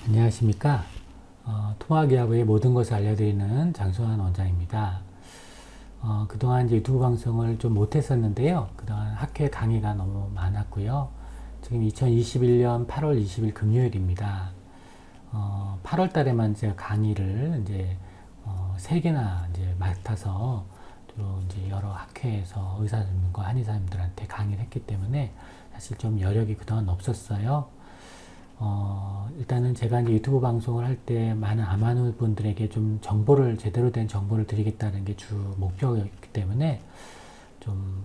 안녕하십니까. 통합의학의 모든 것을 알려드리는 장수환 원장입니다. 그동안 이제 유튜브 방송을 좀 못했었는데요. 그동안 학회 강의가 너무 많았고요. 지금 2021년 8월 20일 금요일입니다. 8월 달에만 제가 강의를 이제 3개나 이제 맡아서 주로 이제 여러 학회에서 의사선생님과 한의사님들한테 강의를 했기 때문에 사실 좀 여력이 그동안 없었어요. 일단은 제가 이제 유튜브 방송을 할 때 많은 아마누 분들에게 좀 정보를, 제대로 된 정보를 드리겠다는 게 주 목표였기 때문에 좀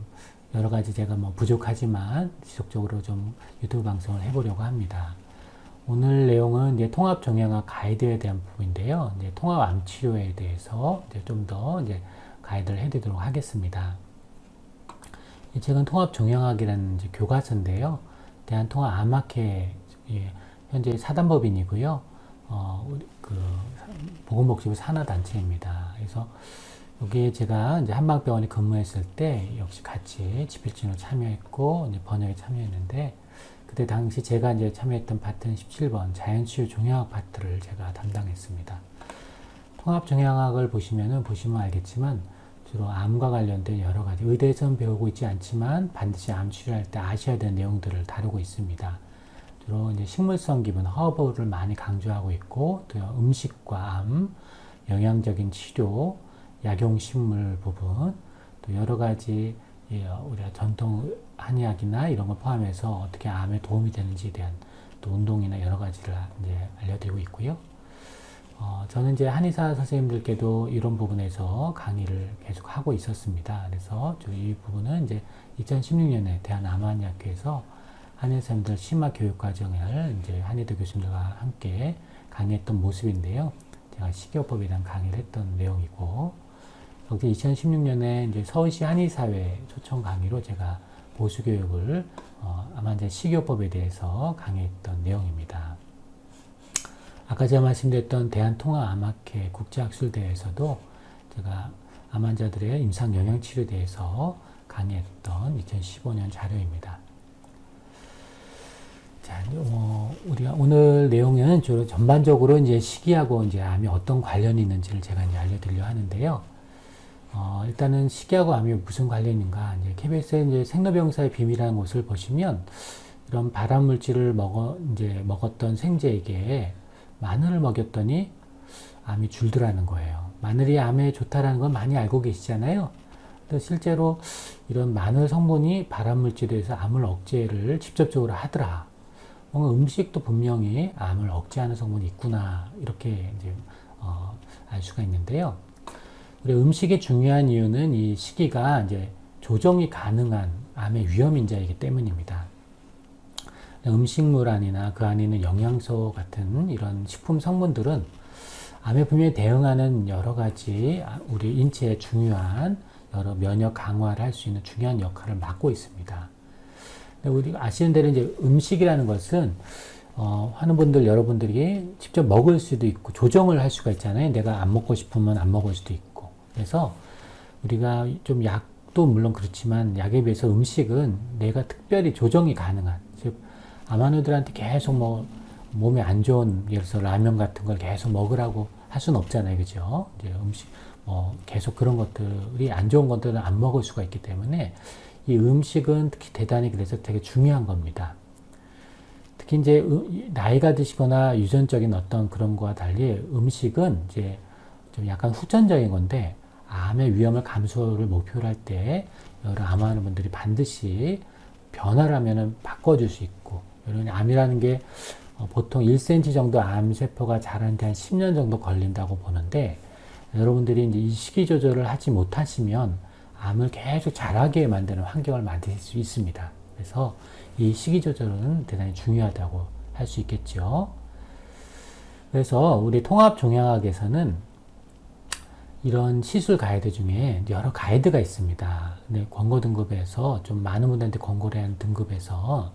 여러 가지 제가 뭐 부족하지만 지속적으로 좀 유튜브 방송을 해보려고 합니다. 오늘 내용은 이제 통합 종양학 가이드에 대한 부분인데요. 이제 통합 암 치료에 대해서 이제 좀 더 이제 가이드를 해드리도록 하겠습니다. 이 책은 통합 종양학이라는 이제 교과서인데요. 대한통합암학회 현재 사단법인이고요. 보건복지부 산하단체입니다. 그래서 여기에 제가 이제 한방병원에 근무했을 때 역시 같이 집필진으로 참여했고 이제 번역에 참여했는데 그때 당시 제가 이제 참여했던 파트는 17번 자연치유 종양학 파트를 제가 담당했습니다. 통합 종양학을 보시면 알겠지만 주로 암과 관련된 여러 가지 의대에서는 배우고 있지 않지만 반드시 암 치료할 때 아셔야 되는 내용들을 다루고 있습니다. 주로 이제 식물성 기분, 허브를 많이 강조하고 있고, 또 음식과 암, 영양적인 치료, 약용식물 부분, 또 여러 가지 우리가 전통 한의학이나 이런 걸 포함해서 어떻게 암에 도움이 되는지에 대한 또 운동이나 여러 가지를 이제 알려드리고 있고요. 저는 이제 한의사 선생님들께도 이런 부분에서 강의를 계속 하고 있었습니다. 그래서 이 부분은 이제 2016년에 대한암한의학회에서 한의사님들 심화 교육 과정을 이제 한의대 교수님들과 함께 강의했던 모습인데요. 제가 식이요법에 대한 강의를 했던 내용이고, 여기 2016년에 이제 서울시 한의사회 초청 강의로 제가 보수교육을 아마 이제 식이요법에 대해서 강의했던 내용입니다. 아까 제가 말씀드렸던 대한통합암학회 국제학술대회에서도 제가 암 환자들의 임상 영양치료에 대해서 강의했던 2015년 자료입니다. 자, 우리가 오늘 내용은 주로 전반적으로 이제 식이하고 이제 암이 어떤 관련이 있는지를 제가 이제 알려드리려 하는데요. 일단은 식이하고 암이 무슨 관련인가, 이제 KBS의 이제 생로병사의 비밀이라는 곳을 보시면 이런 발암물질을 먹었던 생제에게 마늘을 먹였더니 암이 줄더라는 거예요. 마늘이 암에 좋다라는 건 많이 알고 계시잖아요. 또 실제로 이런 마늘 성분이 발암물질에 의해서 암을 억제를 직접적으로 하더라. 뭔가 음식도 분명히 암을 억제하는 성분이 있구나, 이렇게 이제 알 수가 있는데요. 우리 음식이 중요한 이유는 이 식이가 이제 조정이 가능한 암의 위험 인자이기 때문입니다. 음식물 안이나 그 안에 있는 영양소 같은 이런 식품 성분들은 암에 분명히 대응하는 여러 가지 우리 인체에 중요한 여러 면역 강화를 할 수 있는 중요한 역할을 맡고 있습니다. 우리가 아시는 대로 이제 음식이라는 것은 하는 분들, 여러분들이 직접 먹을 수도 있고 조정을 할 수가 있잖아요. 내가 안 먹고 싶으면 안 먹을 수도 있고. 그래서 우리가 좀 약도 물론 그렇지만 약에 비해서 음식은 내가 특별히 조정이 가능한, 즉 암환우들한테 계속 몸에 안 좋은, 예를 들어서 라면 같은 걸 계속 먹으라고 할 수는 없잖아요. 그죠? 이제 음식, 계속 그런 것들이 안 좋은 것들은 안 먹을 수가 있기 때문에 이 음식은 특히 대단히 그래서 되게 중요한 겁니다. 특히 이제 나이가 드시거나 유전적인 어떤 그런 거와 달리 음식은 이제 좀 약간 후천적인 건데 암의 위험을 감소를 목표로 할 때 여러 암하는 분들이 반드시 변화를 하면은 바꿔줄 수 있고, 여러분 암이라는 게 보통 1cm 정도 암세포가 자라는데 한 10년 정도 걸린다고 보는데, 여러분들이 이제 이 식이 조절을 하지 못하시면 암을 계속 자라게 만드는 환경을 만들 수 있습니다. 그래서 이 식이 조절은 대단히 중요하다고 할 수 있겠죠. 그래서 우리 통합 종양학에서는 이런 시술 가이드 중에 여러 가이드가 있습니다. 근데 권고 등급에서 좀 많은 분들한테 권고를 하는 등급에서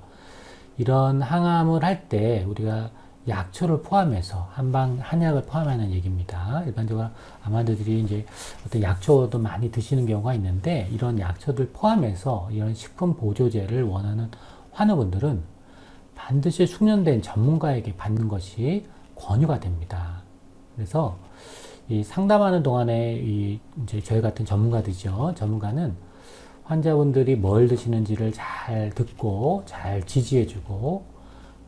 이런 항암을 할 때 우리가 약초를 포함해서 한약을 포함하는 얘기입니다. 일반적으로 아마들이 이제 어떤 약초도 많이 드시는 경우가 있는데 이런 약초들 포함해서 이런 식품 보조제를 원하는 환우분들은 반드시 숙련된 전문가에게 받는 것이 권유가 됩니다. 그래서 이 상담하는 동안에 이제 저희 같은 전문가들이죠. 전문가는 환자분들이 뭘 드시는지를 잘 듣고 잘 지지해주고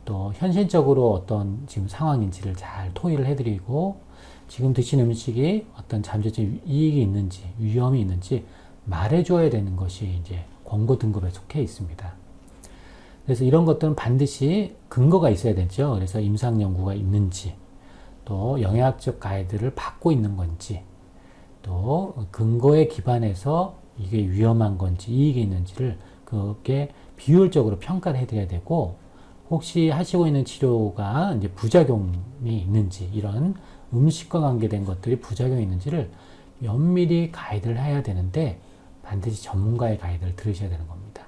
또 현실적으로 어떤 지금 상황인지를 잘 토의를 해드리고 지금 드신 음식이 어떤 잠재적 이익이 있는지 위험이 있는지 말해줘야 되는 것이 이제 권고 등급에 속해 있습니다. 그래서 이런 것들은 반드시 근거가 있어야 되죠. 그래서 임상 연구가 있는지, 또 영양학적 가이드를 받고 있는 건지, 또 근거에 기반해서 이게 위험한 건지 이익이 있는지를 그게 비율적으로 평가를 해드려야 되고, 혹시 하시고 있는 치료가 이제 부작용이 있는지, 이런 음식과 관계된 것들이 부작용이 있는지를 면밀히 가이드를 해야 되는데 반드시 전문가의 가이드를 들으셔야 되는 겁니다.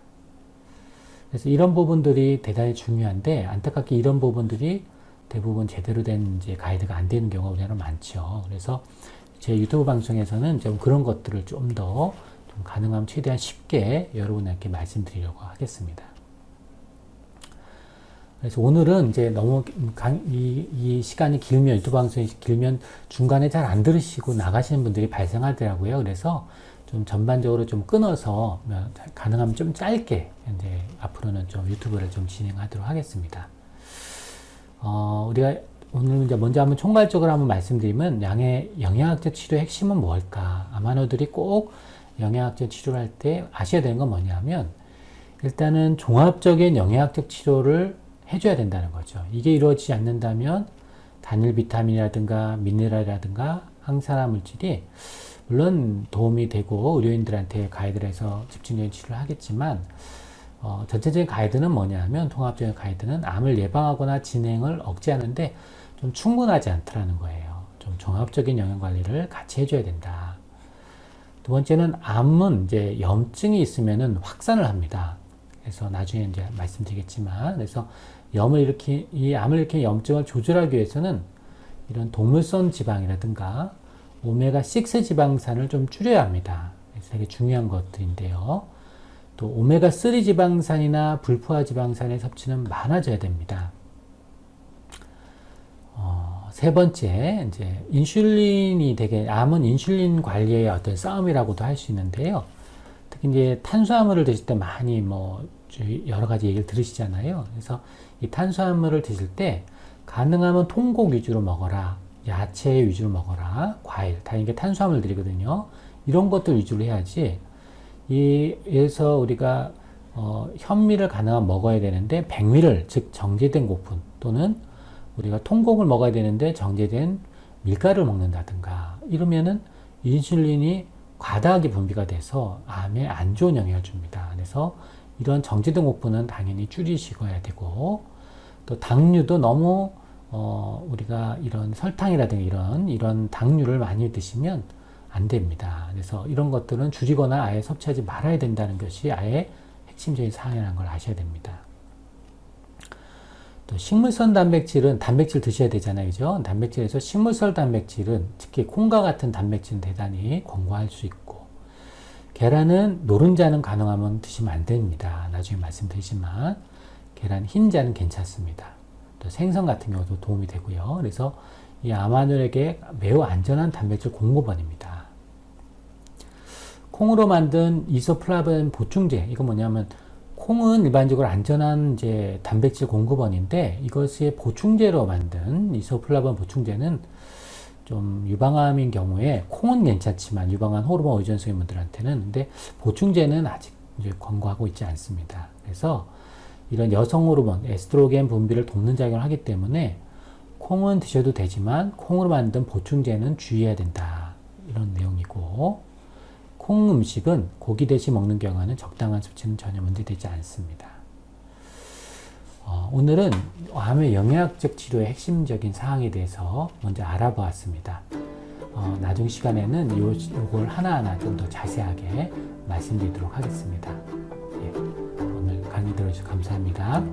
그래서 이런 부분들이 대단히 중요한데 안타깝게 이런 부분들이 대부분 제대로 된 이제 가이드가 안 되는 경우가 우리나라 많죠. 그래서 제 유튜브 방송에서는 좀 그런 것들을 좀 더 좀 가능하면 최대한 쉽게 여러분에게 말씀드리려고 하겠습니다. 그래서 오늘은 이제 너무 이 시간이 길면, 유튜브 방송이 길면 중간에 잘 안 들으시고 나가시는 분들이 발생하더라고요. 그래서 좀 전반적으로 좀 끊어서 가능하면 좀 짧게 이제 앞으로는 좀 유튜브를 좀 진행하도록 하겠습니다. 우리가 오늘 이제 먼저 한번 총괄적으로 한번 말씀드리면 영양학적 치료의 핵심은 뭘까? 아마노들이 꼭 영양학적 치료를 할 때 아셔야 되는 건 뭐냐면 일단은 종합적인 영양학적 치료를 해줘야 된다는 거죠. 이게 이루어지지 않는다면 단일 비타민이라든가 미네랄이라든가 항산화 물질이 물론 도움이 되고 의료인들한테 가이드를 해서 집중적인 치료를 하겠지만 전체적인 가이드는 뭐냐면 통합적인 가이드는 암을 예방하거나 진행을 억제하는데 좀 충분하지 않더라는 거예요. 좀 종합적인 영양관리를 같이 해줘야 된다. 두 번째는 암은 이제 염증이 있으면은 확산을 합니다. 그래서 나중에 이제 말씀드리겠지만, 그래서 이 암을 일으킨 염증을 조절하기 위해서는 이런 동물성 지방이라든가 오메가6 지방산을 좀 줄여야 합니다. 그래서 되게 중요한 것들인데요. 또 오메가3 지방산이나 불포화 지방산의 섭취는 많아져야 됩니다. 세 번째, 이제 인슐린이 암은 인슐린 관리의 어떤 싸움이라고도 할 수 있는데요. 특히 이제 탄수화물을 드실 때 많이 여러 가지 얘기를 들으시잖아요. 그래서 이 탄수화물을 드실 때 가능하면 통곡 위주로 먹어라, 야채 위주로 먹어라, 과일, 다 이게 탄수화물들이거든요. 이런 것들 위주로 해야지. 여기서 우리가 현미를 가능하면 먹어야 되는데 백미를, 즉 정제된 고품 또는 우리가 통곡을 먹어야 되는데 정제된 밀가루를 먹는다든가 이러면은 인슐린이 과다하게 분비가 돼서 암에 안 좋은 영향을 줍니다. 그래서 이런 정제된 고품은 당연히 줄이셔야 되고, 또 당류도 너무 우리가 이런 설탕이라든가 이런 당류를 많이 드시면 안 됩니다. 그래서 이런 것들은 줄이거나 아예 섭취하지 말아야 된다는 것이 아예 핵심적인 사항이라는 걸 아셔야 됩니다. 또 식물성 단백질은 단백질 드셔야 되잖아요. 그죠? 단백질에서 식물성 단백질은 특히 콩과 같은 단백질은 대단히 권고할 수 있고, 계란은 노른자는 가능하면 드시면 안 됩니다. 나중에 말씀드리지만 계란 흰자는 괜찮습니다. 또 생선 같은 경우도 도움이 되고요. 그래서 이 암환자에게 매우 안전한 단백질 공급원입니다. 콩으로 만든 이소플라본 보충제, 이거 뭐냐면 콩은 일반적으로 안전한 이제 단백질 공급원인데 이것이 보충제로 만든 이소플라본 보충제는 좀 유방암인 경우에 콩은 괜찮지만 유방암 호르몬 의존성인 분들한테는, 근데 보충제는 아직 이제 권고하고 있지 않습니다. 그래서 이런 여성 호르몬 에스트로겐 분비를 돕는 작용을 하기 때문에 콩은 드셔도 되지만 콩으로 만든 보충제는 주의해야 된다, 이런 내용이고, 콩 음식은 고기 대신 먹는 경우에는 적당한 섭취는 전혀 문제되지 않습니다. 오늘은 암의 영양학적 치료의 핵심적인 사항에 대해서 먼저 알아보았습니다. 나중 시간에는 요걸 하나하나 좀 더 자세하게 말씀드리도록 하겠습니다. 예, 오늘 강의 들어주셔서 감사합니다.